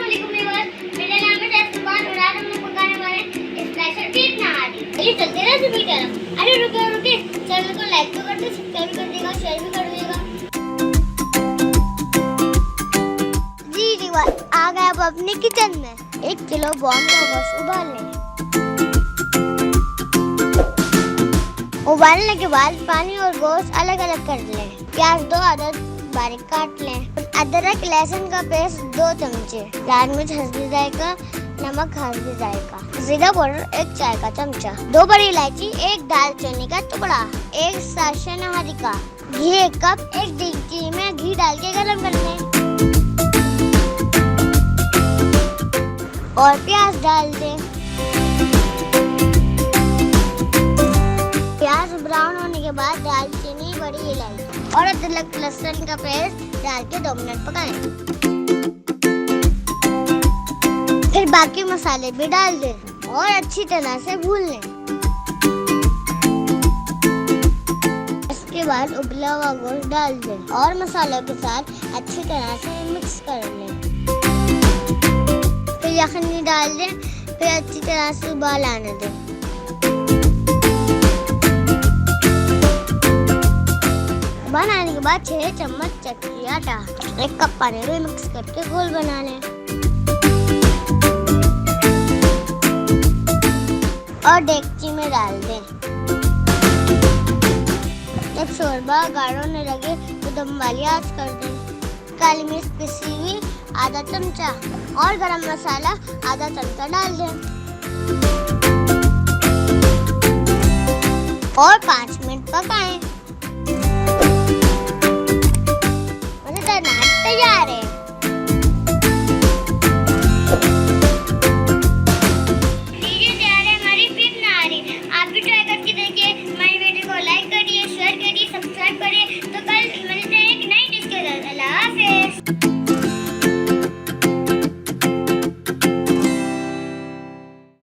अस्सलामुअलैकुम व्यूअर्स, मेरा नाम है जैसुबान और आज हम लोग पकाने वाले हैं स्पेशल केक नहारी। चलिए चलते हैं रेसिपी की तरफ। अरे रुके चैनल को लाइक तो कर दे, सब्सक्राइब कर देगा, शेयर भी कर देगा। जी व्यूअर्स, आ गए अब अपने किचन में। 1 किलो बॉर्न का गोश्त उबाल लें। उबालने के बाद पानी और गोश्त अलग अलग कर लें। प्याज 2 अदद बारीक काट लें। अदरक लहसुन का पेस्ट 2 चमचे, लाल मिर्च हल्दी जायका, नमक हल्दी जायका, जीरा पाउडर 1 चाय का चमचा, 2 बड़ी इलायची, 1 दालचीनी का टुकड़ा, 1 साशे नहारी का, घी 1 कप, 1 देगची में घी डाल के गरम कर लें और प्याज डाल दें। प्याज ब्राउन होने के बाद दालचीनी, बड़ी इलायची और अदरक लहसुन का पेस्ट डाल के 2 मिनट पकाएं। फिर बाकी मसाले भी डाल दें और अच्छी तरह से भून लें। इसके बाद उबला हुआ गोश्त डाल दें और मसालों के साथ अच्छी तरह से मिक्स कर लें। फिर यखनी डाल दें, फिर अच्छी तरह से उबाल आने दें। बनाने के बाद 6 चम्मच चक्की आटा, 1 कप पानी में मिक्स करके घोल बना लें और देगची में डाल दें। जब शोरबा गाढ़ा होने लगे तो दम वाली आंच कर दें। काली मिर्च पिसी हुई आधा चमचा और गरम मसाला आधा चमचा डाल दें और 5 मिनट पकाएं। तैयार है।